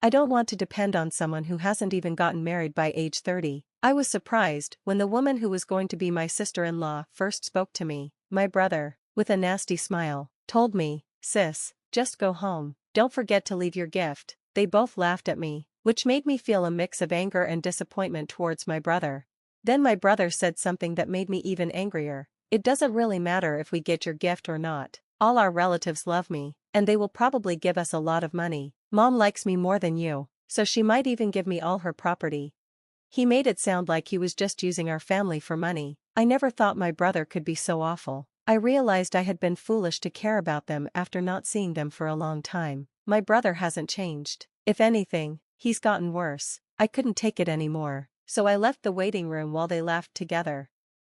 I don't want to depend on someone who hasn't even gotten married by age 30. I was surprised when the woman who was going to be my sister-in-law first spoke to me. My brother, with a nasty smile, told me, "Sis, just go home. Don't forget to leave your gift." They both laughed at me, which made me feel a mix of anger and disappointment towards my brother. Then my brother said something that made me even angrier. "It doesn't really matter if we get your gift or not. All our relatives love me, and they will probably give us a lot of money. Mom likes me more than you, so she might even give me all her property." He made it sound like he was just using our family for money. I never thought my brother could be so awful. I realized I had been foolish to care about them after not seeing them for a long time. My brother hasn't changed. If anything, he's gotten worse. I couldn't take it anymore, so I left the waiting room while they laughed together.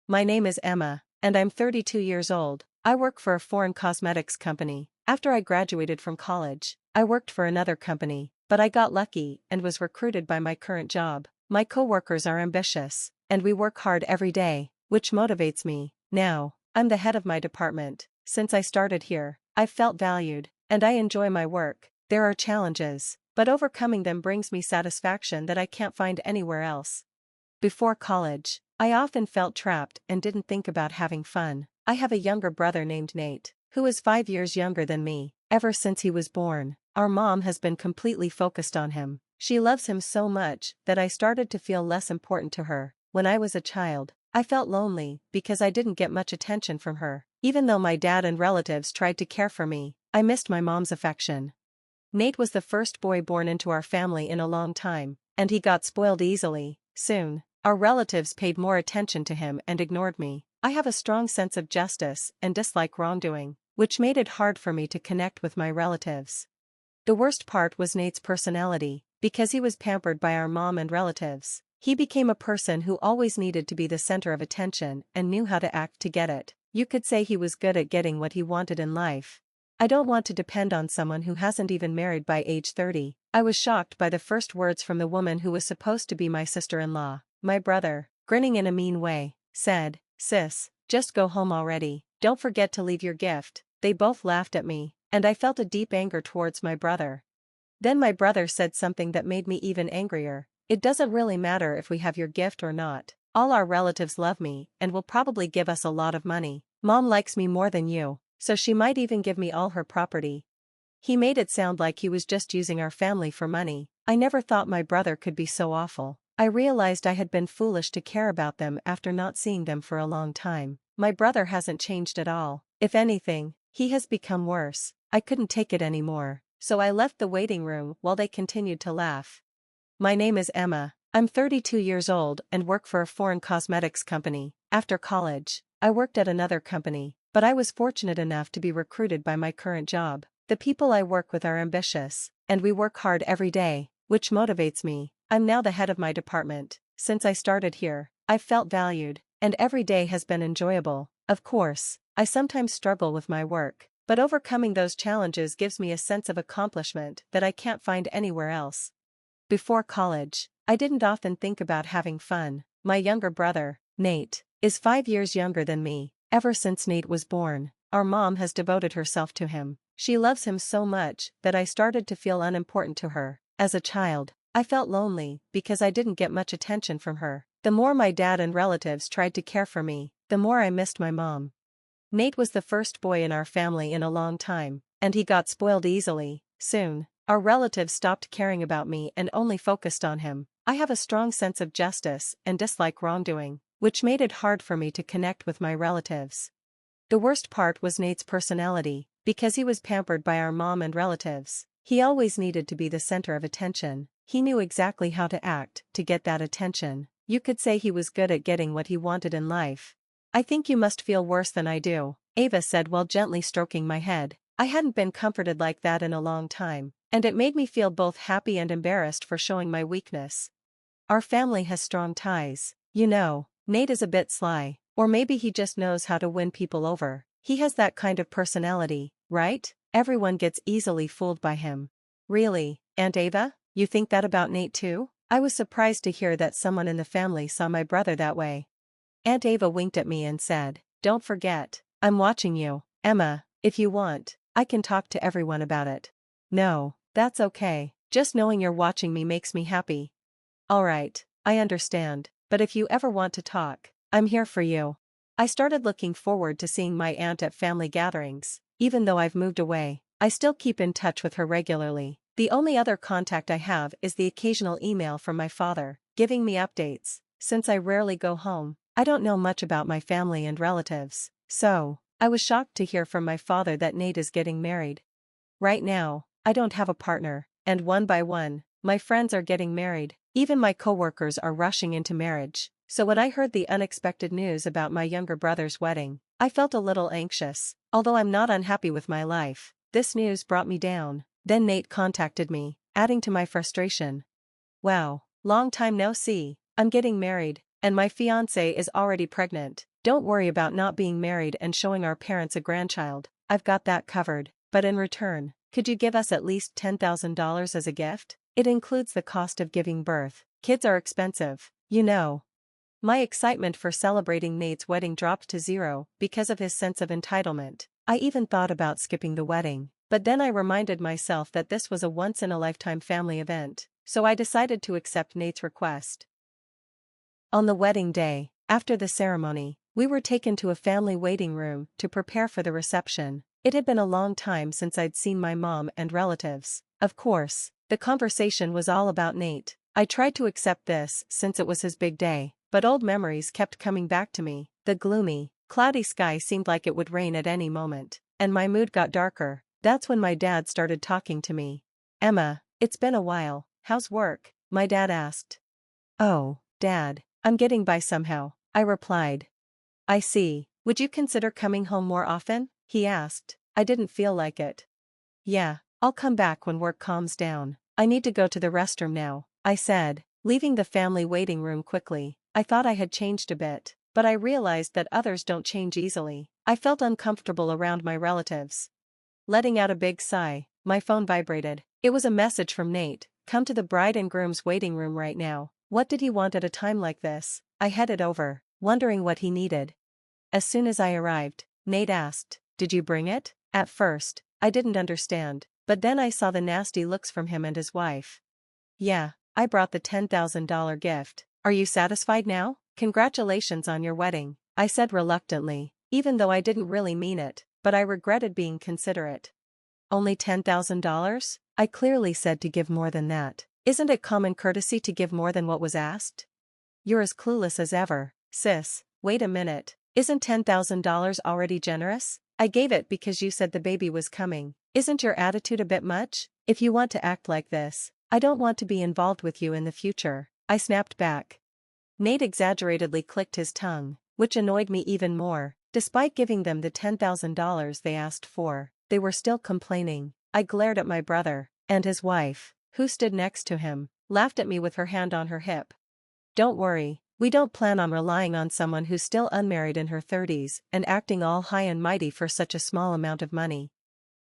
My name is Emma, and I'm 32 years old. I work for a foreign cosmetics company. After I graduated from college, I worked for another company, but I got lucky and was recruited by my current job. My coworkers are ambitious, and we work hard every day, which motivates me. Now, I'm the head of my department. Since I started here, I've felt valued, and I enjoy my work. There are challenges, but overcoming them brings me satisfaction that I can't find anywhere else. Before college, I often felt trapped and didn't think about having fun. I have a younger brother named Nate, who is 5 years younger than me. Ever since he was born, our mom has been completely focused on him. She loves him so much that I started to feel less important to her. When I was a child, I felt lonely because I didn't get much attention from her. Even though my dad and relatives tried to care for me, I missed my mom's affection. Nate was the first boy born into our family in a long time, and he got spoiled easily. Soon, our relatives paid more attention to him and ignored me. I have a strong sense of justice and dislike wrongdoing, which made it hard for me to connect with my relatives. The worst part was Nate's personality. Because he was pampered by our mom and relatives, he became a person who always needed to be the center of attention and knew how to act to get it. You could say he was good at getting what he wanted in life. I don't want to depend on someone who hasn't even married by age 30. I was shocked by the first words from the woman who was supposed to be my sister-in-law. My brother, grinning in a mean way, said, "Sis, just go home already. Don't forget to leave your gift." They both laughed at me, and I felt a deep anger towards my brother. Then my brother said something that made me even angrier. "It doesn't really matter if we have your gift or not. All our relatives love me and will probably give us a lot of money. Mom likes me more than you, so she might even give me all her property." He made it sound like he was just using our family for money. I never thought my brother could be so awful. I realized I had been foolish to care about them after not seeing them for a long time. My brother hasn't changed at all. If anything, he has become worse. I couldn't take it anymore, so I left the waiting room while they continued to laugh. My name is Emma. I'm 32 years old and work for a foreign cosmetics company. After college, I worked at another company, but I was fortunate enough to be recruited by my current job. The people I work with are ambitious, and we work hard every day, which motivates me. I'm now the head of my department. Since I started here, I've felt valued, and every day has been enjoyable. Of course, I sometimes struggle with my work, but overcoming those challenges gives me a sense of accomplishment that I can't find anywhere else. Before college, I didn't often think about having fun. My younger brother, Nate, is 5 years younger than me. Ever since Nate was born, our mom has devoted herself to him. She loves him so much that I started to feel unimportant to her. As a child, I felt lonely because I didn't get much attention from her. The more my dad and relatives tried to care for me, the more I missed my mom. Nate was the first boy in our family in a long time, and he got spoiled easily. Soon, our relatives stopped caring about me and only focused on him. I have a strong sense of justice and dislike wrongdoing, which made it hard for me to connect with my relatives. The worst part was Nate's personality. Because he was pampered by our mom and relatives, he always needed to be the center of attention. He knew exactly how to act to get that attention. You could say he was good at getting what he wanted in life. "I think you must feel worse than I do," Ava said while gently stroking my head. I hadn't been comforted like that in a long time, and it made me feel both happy and embarrassed for showing my weakness. Our family has strong ties. You know, Nate is a bit sly, or maybe he just knows how to win people over. He has that kind of personality, right? Everyone gets easily fooled by him. Really, Aunt Ava, you think that about Nate too? I was surprised to hear that someone in the family saw my brother that way. Aunt Ava winked at me and said, "Don't forget, I'm watching you. Emma, if you want, I can talk to everyone about it." "No, that's okay. Just knowing you're watching me makes me happy. Alright, I understand, but if you ever want to talk, I'm here for you. I started looking forward to seeing my aunt at family gatherings. Even though I've moved away, I still keep in touch with her regularly. The only other contact I have is the occasional email from my father, giving me updates. Since I rarely go home, I don't know much about my family and relatives. So, I was shocked to hear from my father that Nate is getting married. Right now, I don't have a partner, and one by one, my friends are getting married. Even my coworkers are rushing into marriage. So when I heard the unexpected news about my younger brother's wedding, I felt a little anxious. Although I'm not unhappy with my life, this news brought me down. Then Nate contacted me, adding to my frustration. Wow, long time no see. I'm getting married, and my fiancée is already pregnant. Don't worry about not being married and showing our parents a grandchild. I've got that covered. But in return, could you give us at least $10,000 as a gift? It includes the cost of giving birth. Kids are expensive, you know. My excitement for celebrating Nate's wedding dropped to zero because of his sense of entitlement. I even thought about skipping the wedding, but then I reminded myself that this was a once-in-a-lifetime family event, so I decided to accept Nate's request. On the wedding day, after the ceremony, we were taken to a family waiting room to prepare for the reception. It had been a long time since I'd seen my mom and relatives. Of course, the conversation was all about Nate. I tried to accept this since it was his big day, but old memories kept coming back to me. The gloomy, cloudy sky seemed like it would rain at any moment, and my mood got darker. That's when my dad started talking to me. "Emma, it's been a while, how's work?" my dad asked. "Oh, Dad, I'm getting by somehow," I replied. "I see. Would you consider coming home more often?" he asked. I didn't feel like it. "Yeah, I'll come back when work calms down. I need to go to the restroom now," I said, leaving the family waiting room quickly. I thought I had changed a bit, but I realized that others don't change easily. I felt uncomfortable around my relatives. Letting out a big sigh, my phone vibrated. It was a message from Nate. "Come to the bride and groom's waiting room right now." What did he want at a time like this? I headed over, wondering what he needed. As soon as I arrived, Nate asked, "Did you bring it?" At first, I didn't understand, but then I saw the nasty looks from him and his wife. "Yeah, I brought the $10,000 gift. Are you satisfied now? Congratulations on your wedding," I said reluctantly, even though I didn't really mean it, but I regretted being considerate. "Only $10,000? I clearly said to give more than that. Isn't it common courtesy to give more than what was asked?" "You're as clueless as ever, sis. Wait a minute. Isn't $10,000 already generous? I gave it because you said the baby was coming. Isn't your attitude a bit much? If you want to act like this, I don't want to be involved with you in the future," I snapped back. Nate exaggeratedly clicked his tongue, which annoyed me even more. Despite giving them the $10,000 they asked for, they were still complaining. I glared at my brother, and his wife, who stood next to him, laughed at me with her hand on her hip. "Don't worry, we don't plan on relying on someone who's still unmarried in her 30s and acting all high and mighty for such a small amount of money."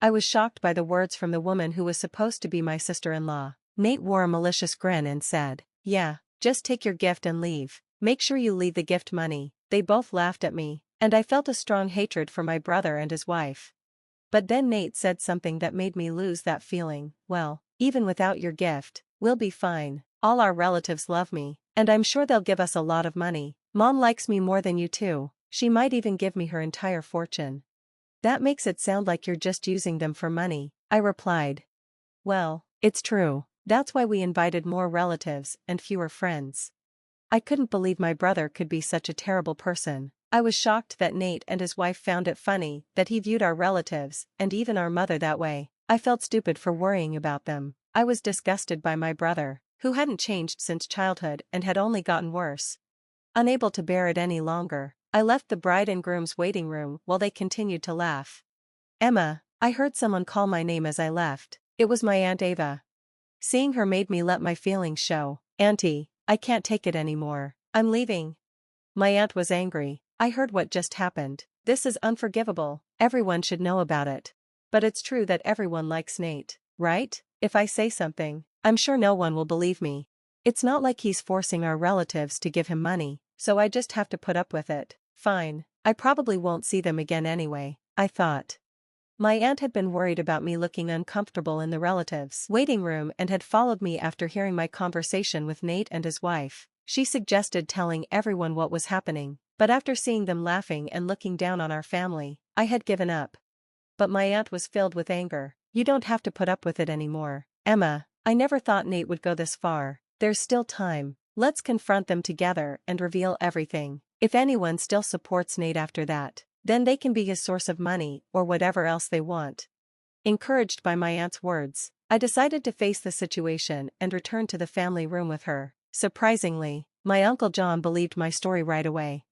I was shocked by the words from the woman who was supposed to be my sister-in-law. Nate wore a malicious grin and said, "Yeah, just take your gift and leave. Make sure you leave the gift money." They both laughed at me, and I felt a strong hatred for my brother and his wife. But then Nate said something that made me lose that feeling. "Well, even without your gift, we'll be fine. All our relatives love me, and I'm sure they'll give us a lot of money. Mom likes me more than you two. She might even give me her entire fortune." "That makes it sound like you're just using them for money," I replied. "Well, it's true. That's why we invited more relatives and fewer friends." I couldn't believe my brother could be such a terrible person. I was shocked that Nate and his wife found it funny that he viewed our relatives and even our mother that way. I felt stupid for worrying about them. I was disgusted by my brother, who hadn't changed since childhood and had only gotten worse. Unable to bear it any longer, I left the bride and groom's waiting room while they continued to laugh. "Emma," I heard someone call my name as I left. It was my Aunt Ava. Seeing her made me let my feelings show. "Auntie, I can't take it anymore. I'm leaving." My aunt was angry. "I heard what just happened. This is unforgivable. Everyone should know about it." "But it's true that everyone likes Nate, right? If I say something, I'm sure no one will believe me. It's not like he's forcing our relatives to give him money, so I just have to put up with it." Fine, I probably won't see them again anyway, I thought. My aunt had been worried about me looking uncomfortable in the relatives' waiting room and had followed me after hearing my conversation with Nate and his wife. She suggested telling everyone what was happening, but after seeing them laughing and looking down on our family, I had given up. But my aunt was filled with anger. You don't have to put up with it anymore, Emma. I never thought Nate would go this far. There's still time. Let's confront them together and reveal everything. If anyone still supports Nate after that, then they can be his source of money or whatever else they want. Encouraged by my aunt's words, I decided to face the situation and return to the family room with her. Surprisingly, my Uncle John believed my story right away.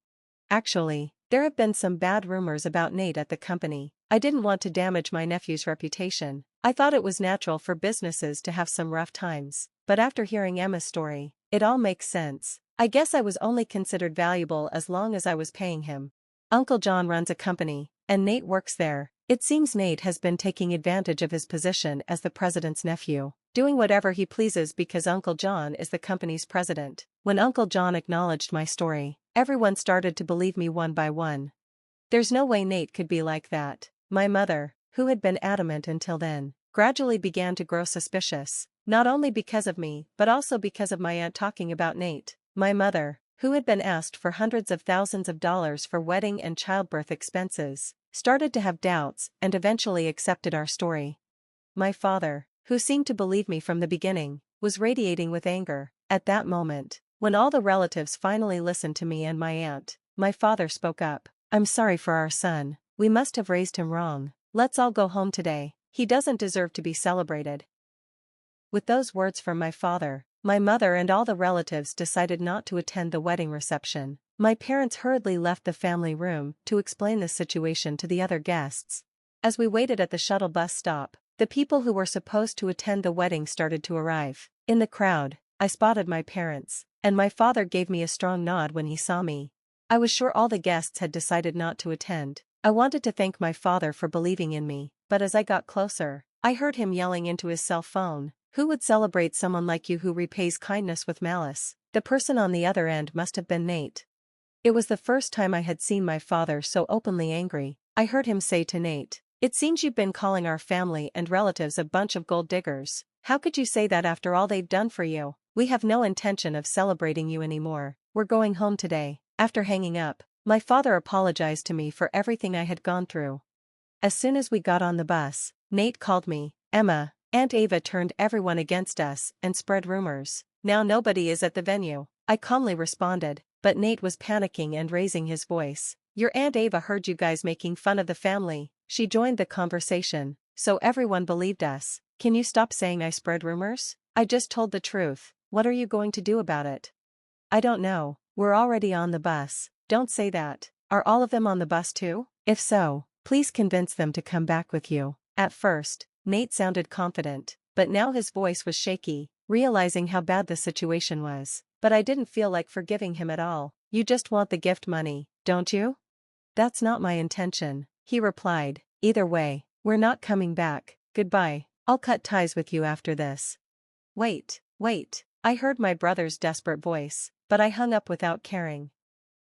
Actually, there have been some bad rumors about Nate at the company. I didn't want to damage my nephew's reputation. I thought it was natural for businesses to have some rough times, but after hearing Emma's story, it all makes sense. I guess I was only considered valuable as long as I was paying him. Uncle John runs a company, and Nate works there. It seems Nate has been taking advantage of his position as the president's nephew, doing whatever he pleases because Uncle John is the company's president. When Uncle John acknowledged my story, everyone started to believe me one by one. There's no way Nate could be like that. My mother, who had been adamant until then, gradually began to grow suspicious, not only because of me but also because of my aunt talking about Nate. My mother, who had been asked for hundreds of thousands of dollars for wedding and childbirth expenses, started to have doubts and eventually accepted our story. My father, who seemed to believe me from the beginning, was radiating with anger. At that moment, when all the relatives finally listened to me and my aunt, my father spoke up. I'm sorry for our son. We must have raised him wrong. Let's all go home today. He doesn't deserve to be celebrated. With those words from my father, my mother and all the relatives decided not to attend the wedding reception. My parents hurriedly left the family room to explain the situation to the other guests. As we waited at the shuttle bus stop, the people who were supposed to attend the wedding started to arrive. In the crowd, I spotted my parents, and my father gave me a strong nod when he saw me. I was sure all the guests had decided not to attend. I wanted to thank my father for believing in me, but as I got closer, I heard him yelling into his cell phone, "Who would celebrate someone like you who repays kindness with malice?" The person on the other end must have been Nate. It was the first time I had seen my father so openly angry. I heard him say to Nate, "It seems you've been calling our family and relatives a bunch of gold diggers. How could you say that after all they've done for you? We have no intention of celebrating you anymore. We're going home today." After hanging up, my father apologized to me for everything I had gone through. As soon as we got on the bus, Nate called me, "Emma, Aunt Ava turned everyone against us and spread rumors. Now nobody is at the venue." I calmly responded, but Nate was panicking and raising his voice. "Your Aunt Ava heard you guys making fun of the family. She joined the conversation, so everyone believed us. Can you stop saying I spread rumors? I just told the truth. What are you going to do about it?" "I don't know. We're already on the bus." "Don't say that. Are all of them on the bus too? If so, please convince them to come back with you." At first, Nate sounded confident, but now his voice was shaky, realizing how bad the situation was. But I didn't feel like forgiving him at all. "You just want the gift money, don't you?" "That's not my intention," he replied. "Either way, we're not coming back. Goodbye. I'll cut ties with you after this." Wait. I heard my brother's desperate voice, but I hung up without caring.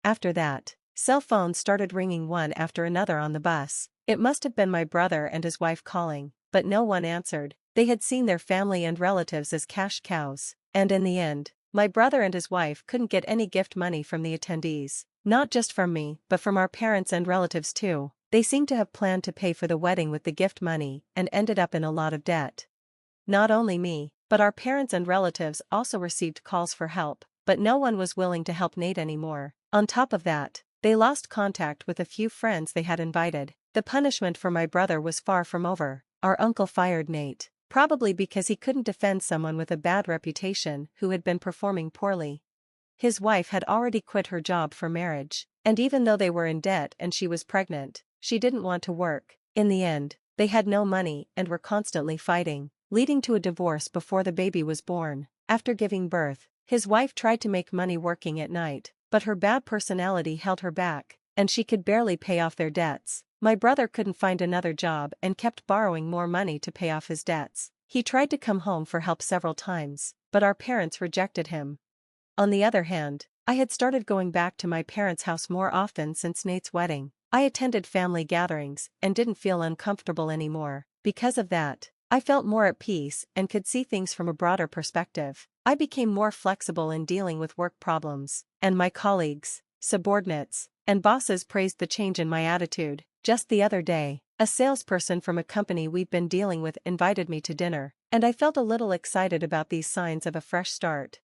After that, cell phones started ringing one after another on the bus. It must have been my brother and his wife calling, but no one answered. They had seen their family and relatives as cash cows, and in the end, my brother and his wife couldn't get any gift money from the attendees. Not just from me, but from our parents and relatives too. They seemed to have planned to pay for the wedding with the gift money and ended up in a lot of debt. Not only me, but our parents and relatives also received calls for help, but no one was willing to help Nate anymore. On top of that, they lost contact with a few friends they had invited. The punishment for my brother was far from over. Our uncle fired Nate, probably because he couldn't defend someone with a bad reputation who had been performing poorly. His wife had already quit her job for marriage, and even though they were in debt and she was pregnant, she didn't want to work. In the end, they had no money and were constantly fighting, leading to a divorce before the baby was born. After giving birth, his wife tried to make money working at night, but her bad personality held her back, and she could barely pay off their debts. My brother couldn't find another job and kept borrowing more money to pay off his debts. He tried to come home for help several times, but our parents rejected him. On the other hand, I had started going back to my parents' house more often since Nate's wedding. I attended family gatherings and didn't feel uncomfortable anymore. Because of that, I felt more at peace and could see things from a broader perspective. I became more flexible in dealing with work problems, and my colleagues, subordinates, and bosses praised the change in my attitude. Just the other day, a salesperson from a company we've been dealing with invited me to dinner, and I felt a little excited about these signs of a fresh start.